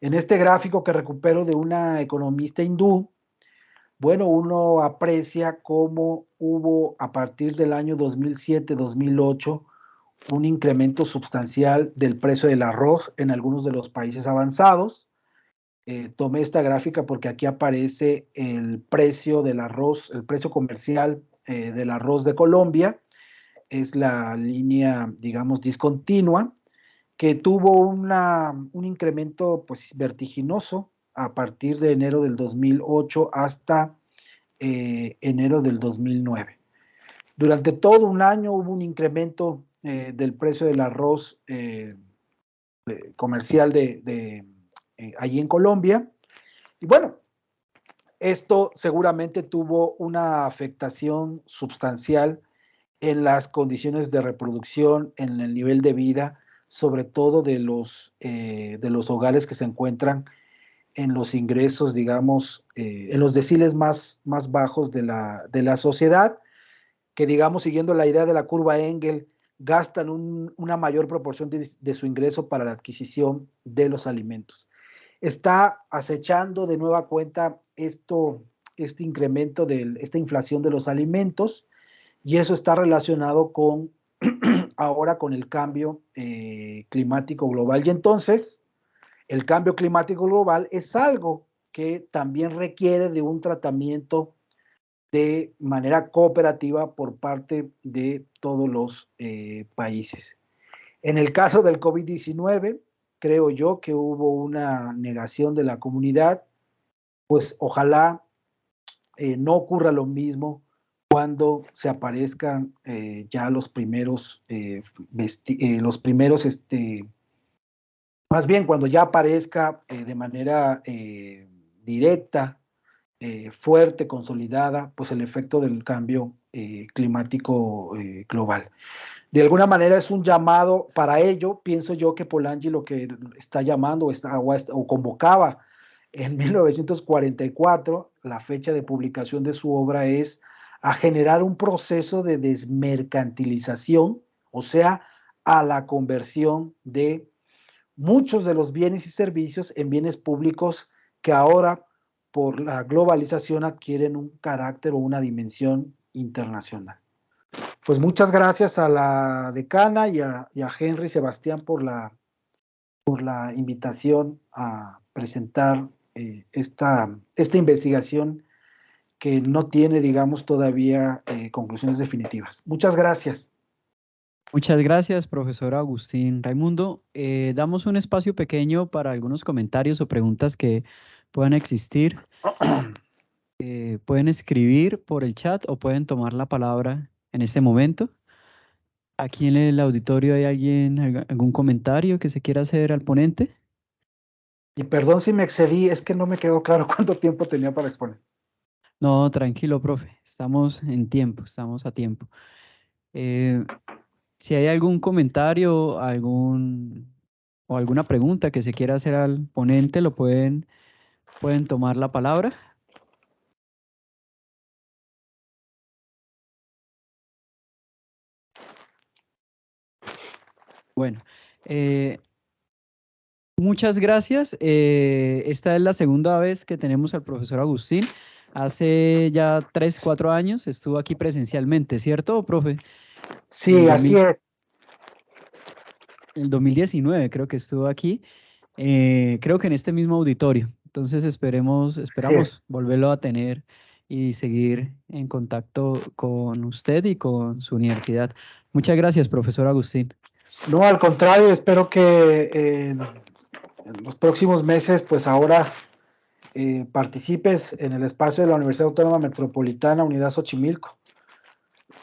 En este gráfico que recupero de una economista hindú, bueno, uno aprecia cómo hubo a partir del año 2007-2008 un incremento sustancial del precio del arroz en algunos de los países avanzados, Tomé esta gráfica porque aquí aparece el precio del arroz, el precio comercial del arroz de Colombia. Es la línea, digamos, discontinua, que tuvo un incremento pues, vertiginoso a partir de enero del 2008 hasta enero del 2009. Durante todo un año hubo un incremento del precio del arroz comercial allí en Colombia. Y bueno, esto seguramente tuvo una afectación sustancial en las condiciones de reproducción, en el nivel de vida, sobre todo de los hogares que se encuentran en los ingresos, digamos, en los deciles más bajos de la sociedad, que digamos, siguiendo la idea de la curva Engel, gastan una mayor proporción de su ingreso para la adquisición de los alimentos. Está acechando de nueva cuenta este incremento de esta inflación de los alimentos, y eso está relacionado con ahora con el cambio climático global. Y entonces, el cambio climático global es algo que también requiere de un tratamiento de manera cooperativa por parte de todos los países. En el caso del COVID-19, creo yo que hubo una negación de la comunidad, pues ojalá no ocurra lo mismo cuando se aparezcan ya los primeros, más bien cuando ya aparezca de manera directa, fuerte, consolidada, pues el efecto del cambio climático global. De alguna manera es un llamado para ello. Pienso yo que Polanyi lo que está llamando o convocaba en 1944, la fecha de publicación de su obra, es a generar un proceso de desmercantilización, o sea, a la conversión de muchos de los bienes y servicios en bienes públicos que ahora, por la globalización, adquieren un carácter o una dimensión internacional. Pues muchas gracias a la decana y a Henry Sebastián por la invitación a presentar esta investigación que no tiene, digamos, todavía conclusiones definitivas. Muchas gracias.
Muchas gracias, profesor Agustín Raimundo. Damos un espacio pequeño para algunos comentarios o preguntas que puedan existir. Pueden escribir por el chat o pueden tomar la palabra en este momento. Aquí en el auditorio hay algún comentario que se quiera hacer al ponente.
Y perdón si me excedí, es que no me quedó claro cuánto tiempo tenía para exponer.
No, tranquilo, profe. Estamos en tiempo, estamos a tiempo. Eh, si hay algún comentario, o alguna pregunta que se quiera hacer al ponente, pueden tomar la palabra. Bueno, muchas gracias. Esta es la segunda vez que tenemos al profesor Agustín. Hace ya 3, 4 años estuvo aquí presencialmente, ¿cierto, profe? En
Sí, así es.
el 2019 creo que estuvo aquí, creo que en este mismo auditorio. Entonces
Así es.
esperamos volverlo a tener y seguir en contacto con usted y con su universidad. Muchas gracias, profesor Agustín.
No, al contrario, espero que en los próximos meses, pues ahora participes en el espacio de la Universidad Autónoma Metropolitana, Unidad Xochimilco,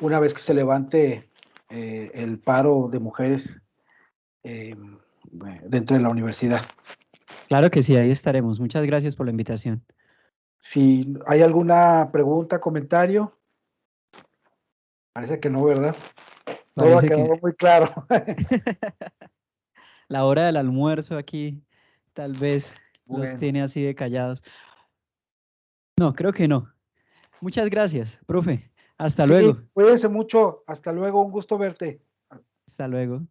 una vez que se levante el paro de mujeres eh, dentro de la universidad.
Claro que sí, ahí estaremos. Muchas gracias por la invitación.
Si hay alguna pregunta, comentario, parece que no, ¿verdad? Todo ha
Parece que
quedado muy claro.
la hora del almuerzo aquí tal vez los
Bueno,
tiene así de callados. No, creo que no. Muchas gracias, profe. Hasta
sí,
luego.
cuídense mucho. Hasta luego, un gusto verte.
Hasta luego.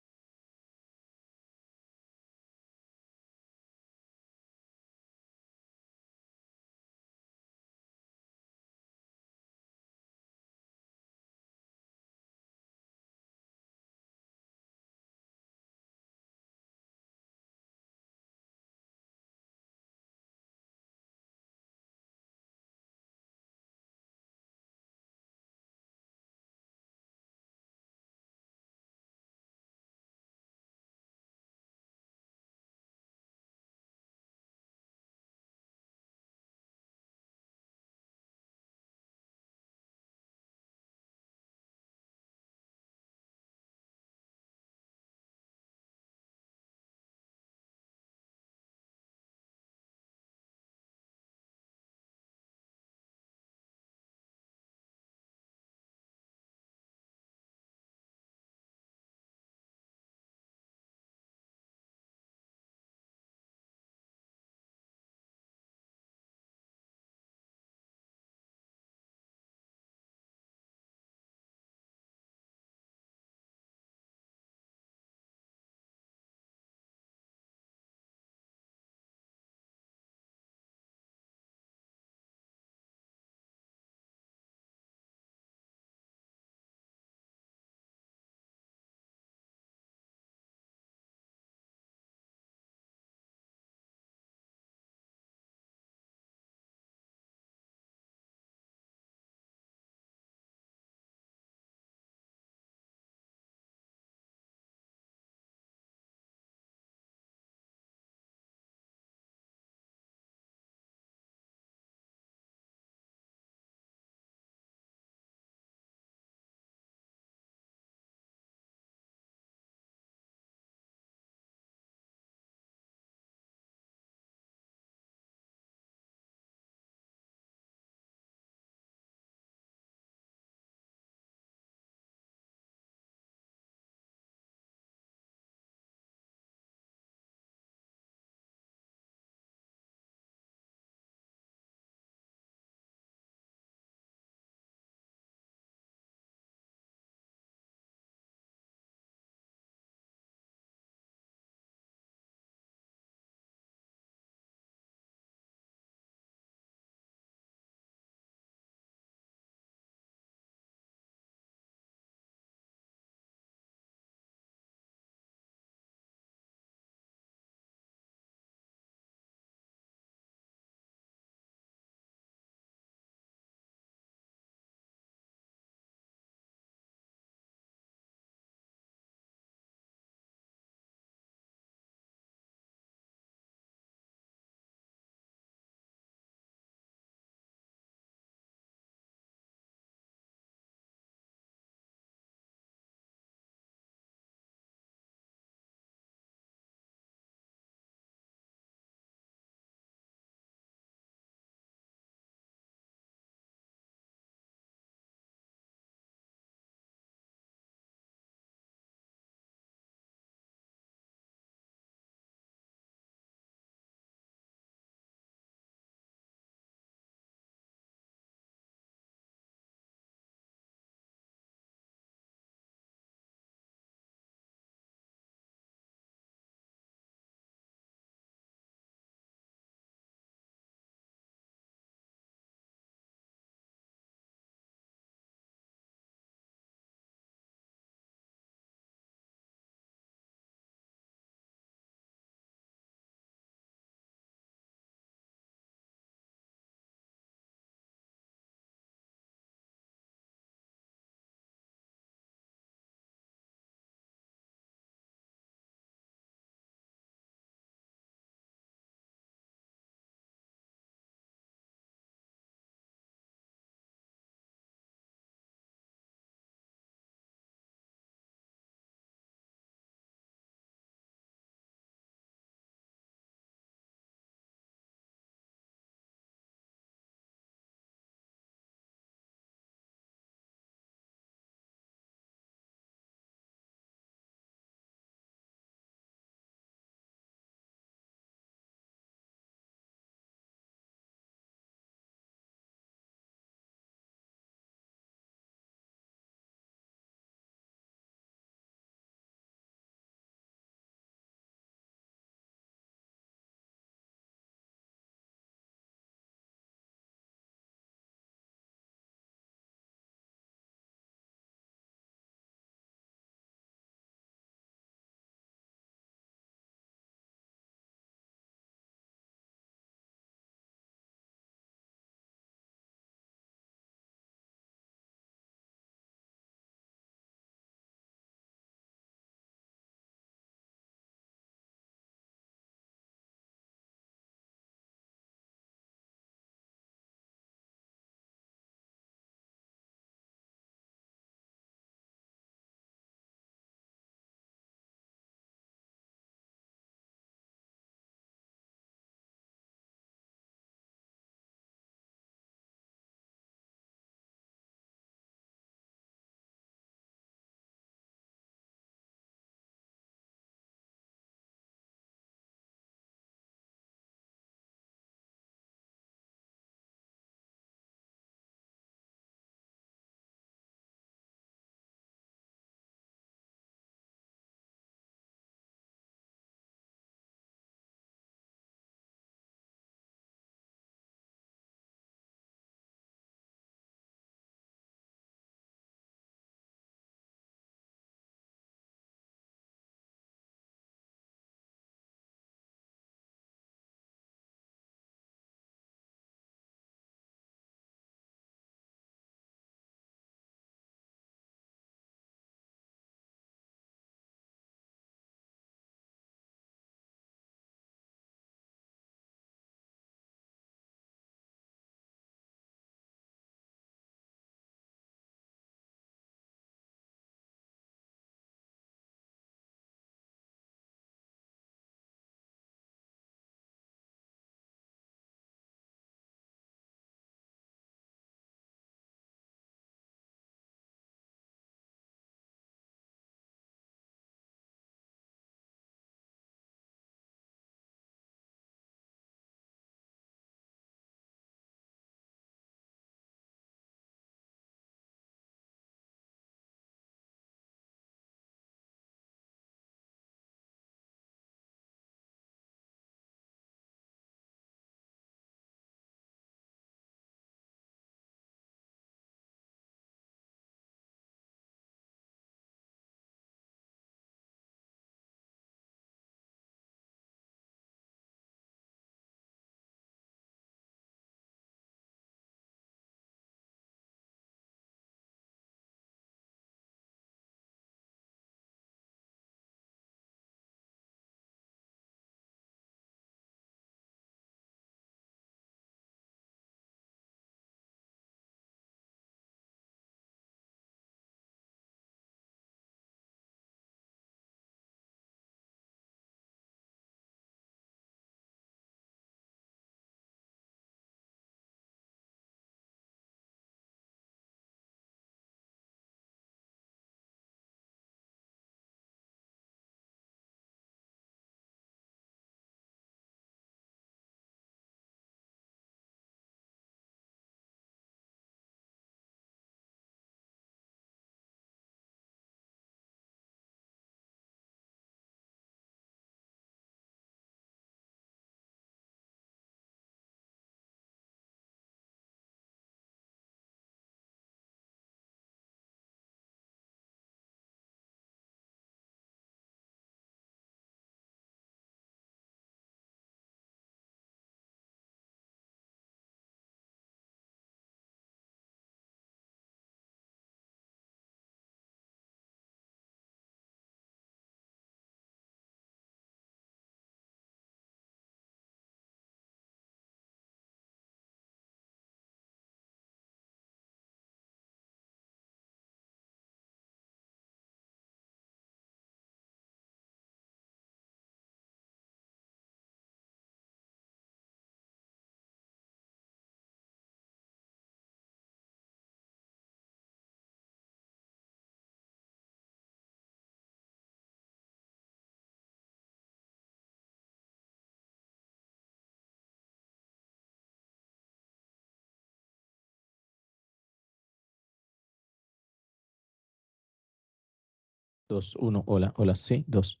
2, 1, hola, hola, sí, 2.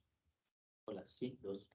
Hola, sí, 2.